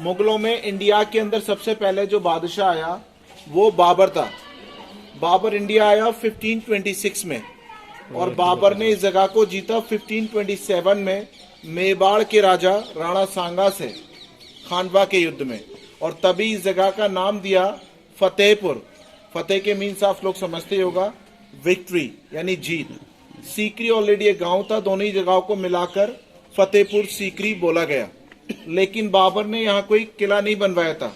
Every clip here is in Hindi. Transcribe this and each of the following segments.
मुगलों में इंडिया के अंदर सबसे पहले जो बादशाह आया वो बाबर था। बाबर इंडिया आया 1526 में और बाबर ने इस जगह को जीता 1527 में मेवाड़ के राजा राणा सांगा से खानवा के युद्ध में, और तभी इस जगह का नाम दिया फतेहपुर। फतेह के मीन्स आप लोग समझते ही होगा, विक्ट्री यानी जीत। सीकरी ऑलरेडी एक गांव था, दोनों ही जगहों को मिलाकर फतेहपुर सीकरी बोला गया। लेकिन बाबर ने यहाँ कोई किला नहीं बनवाया था।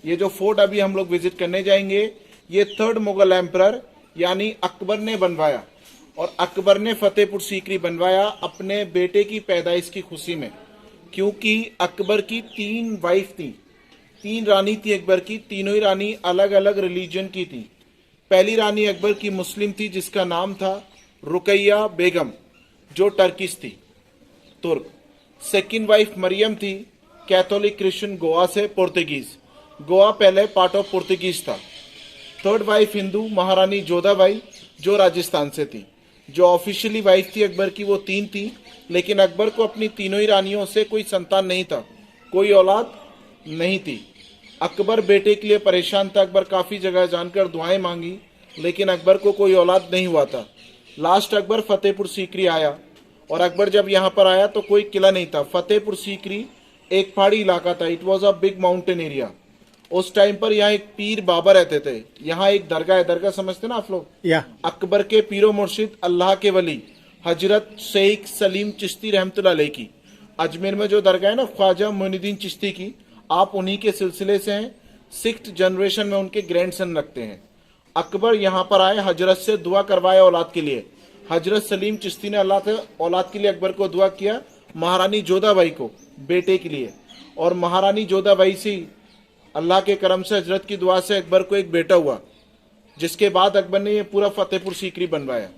ये जो फोर्ट अभी हम लोग विजिट करने जाएंगे ये थर्ड मुगल एम्परर यानी अकबर ने बनवाया, और अकबर ने फतेहपुर सीकरी बनवाया अपने बेटे की पैदाइश की खुशी में, क्योंकि अकबर की 3 वाइफ थी, 3 रानी थी अकबर की। तीनों ही रानी अलग अलग रिलीजन की थी। पहली रानी अकबर की मुस्लिम थी जिसका नाम था रुकैया बेगम, जो टर्किश थी, तुर्क। सेकंड वाइफ मरियम थी, कैथोलिक क्रिश्चियन, गोवा से, पोर्तुगीज। गोवा पहले पार्ट ऑफ पोर्तुगीज था। थर्ड वाइफ हिंदू महारानी जोधाबाई, जो राजस्थान से थी। जो ऑफिशियली वाइफ थी अकबर की वो 3 थी, लेकिन अकबर को अपनी तीनों ही रानियों से कोई संतान नहीं था, कोई औलाद नहीं थी। अकबर बेटे के लिए परेशान था। अकबर काफी जगह जानकर दुआएं मांगी, लेकिन अकबर को कोई औलाद नहीं हुआ था। लास्ट अकबर फतेहपुर सीकरी आया, और अकबर जब यहाँ पर आया तो कोई किला नहीं था। फतेहपुर सीकरी एक पहाड़ी इलाका था, it was a big mountain area. उस टाइम पर यहाँ एक पीर बाबा रहते थे। यहाँ एक दरगाह है, दरगाह समझते ना आप लोग? अकबर के पीरो मुर्शिद अल्लाह के वली हजरत शेख सलीम चिश्ती रहमतुल्लाह अलैह की अजमेर में जो दरगाह है ना, ख्वाजा मोइनुद्दीन चिश्ती की, आप उन्हीं के सिलसिले से हैं। 6th जनरेशन में उनके ग्रैंडसन रखते हैं। अकबर यहाँ पर आए, हजरत से दुआ करवाया औलाद के लिए। हजरत सलीम चिश्ती ने अल्लाह से औलाद के लिए अकबर को दुआ किया, महारानी जोधाबाई को बेटे के लिए, और महारानी जोधाबाई से अल्लाह के करम से हजरत की दुआ से अकबर को एक बेटा हुआ, जिसके बाद अकबर ने ये पूरा फतेहपुर सीकरी बनवाया।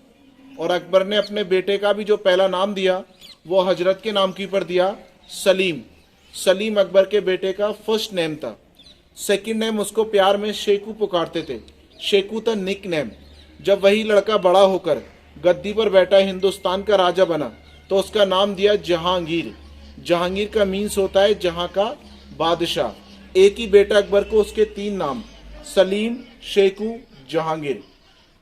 और अकबर ने अपने बेटे का भी जो पहला नाम दिया वो हजरत के नाम के ऊपर दिया, सलीम। सलीम अकबर के बेटे का फर्स्ट नेम था। सेकंड नेम उसको प्यार में शेखू पुकारते थे, शेखू था निक नेम। जब वही लड़का बड़ा होकर गद्दी पर बैठा हिंदुस्तान का राजा बना तो उसका नाम दिया जहांगीर। जहांगीर का मीन्स होता है जहां का बादशाह। एक ही बेटा अकबर को उसके 3 नाम, सलीम, शेखू, जहांगीर।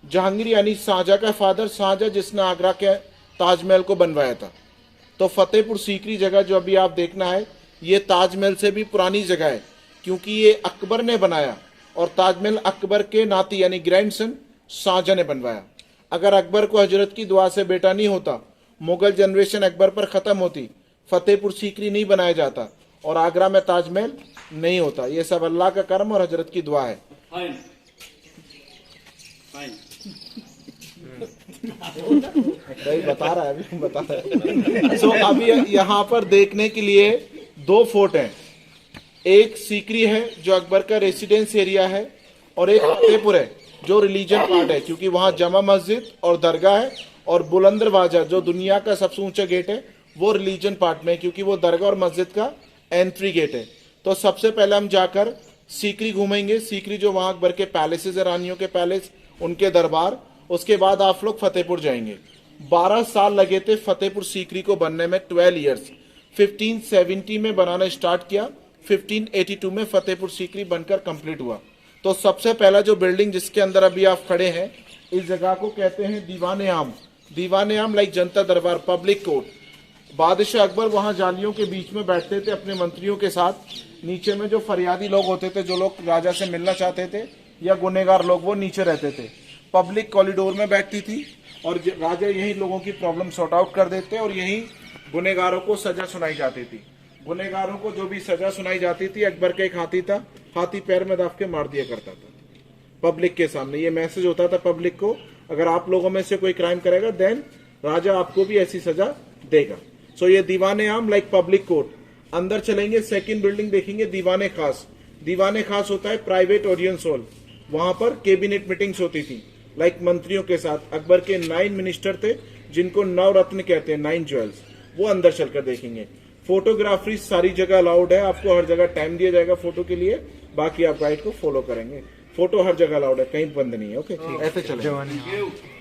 जहांगीर यानी शाहजहां का फादर, शाहजहां जिसने आगरा के ताजमहल को बनवाया था। तो फतेहपुर सीकरी जगह जो अभी आप देखना है ये ताजमहल से भी पुरानी जगह है, क्योंकि ये अकबर ने बनाया, और ताजमहल अकबर के नाती यानी ग्रैंडसन शाहजहां ने बनवाया। अगर अकबर को हजरत की दुआ से बेटा नहीं होता, मुगल जनरेशन अकबर पर खत्म होती, फतेहपुर सीकरी नहीं बनाया जाता, और आगरा में ताजमहल नहीं होता। ये सब अल्लाह का करम और हजरत की दुआ है। बता रहा है, अभी बता रहा है। सो अभी यहाँ पर देखने के लिए 2 फोर्ट हैं। एक सीकरी है जो अकबर का रेसिडेंस एरिया है, और एक फतेहपुर है जो रिलीजन पार्ट है, क्योंकि वहाँ जमा मस्जिद और दरगाह है। और बुलंद दरवाजा जो दुनिया का सबसे ऊंचा गेट है वो रिलीजन पार्ट में है, क्योंकि वो दरगाह और मस्जिद का एंट्री गेट है। तो सबसे पहले हम जाकर सीकरी घूमेंगे। सीकरी जो वहाँ अकबर के पैलेसेस है, रानियों के पैलेस, उनके दरबार। उसके बाद आप लोग फतेहपुर जाएंगे। 12 साल लगे थे फतेहपुर सीकरी को बनने में, 12 ईयर्स। 1570 में बनाना स्टार्ट किया, 1582 में फतेहपुर सीकरी बनकर कंप्लीट हुआ। तो सबसे पहला जो बिल्डिंग जिसके अंदर अभी आप खड़े हैं, इस जगह को कहते हैं दीवाने आम। दीवाने आम लाइक जनता दरबार, पब्लिक कोर्ट। बादशाह अकबर वहां जालियों के बीच में बैठते थे अपने मंत्रियों के साथ। नीचे में जो फरियादी लोग होते थे, जो लोग राजा से मिलना चाहते थे या गुनहगार लोग, वो नीचे रहते थे। पब्लिक कॉरिडोर में बैठती थी, और राजा यही लोगों की प्रॉब्लम सॉर्ट आउट कर देते, और यही गुनहगारों को सजा सुनाई जाती थी। गुनहगारों को जो भी सजा सुनाई जाती थी, अकबर का एक हाथी था, हाथी पैर में दब के मार दिया करता था पब्लिक के सामने। ये मैसेज होता था पब्लिक को, अगर आप लोगों में से कोई क्राइम करेगा देन राजा आपको भी ऐसी सजा देगा। सो ये दीवाने आम लाइक पब्लिक कोर्ट। अंदर चलेंगे, सेकंड बिल्डिंग देखेंगे, दीवाने खास। दीवाने खास होता है प्राइवेट ऑडियंस हॉल। वहां पर कैबिनेट मीटिंग्स होती थी लाइक मंत्रियों के साथ। अकबर के 9 मिनिस्टर थे जिनको 9 रत्न कहते हैं, 9 ज्वेल्स। वो अंदर चलकर देखेंगे। फोटोग्राफी सारी जगह अलाउड है, आपको हर जगह टाइम दिया जाएगा फोटो के लिए, बाकी आप गाइड को फॉलो करेंगे। फोटो हर जगह अलाउड है, कहीं बंद नहीं है। ओके, ऐसे चले।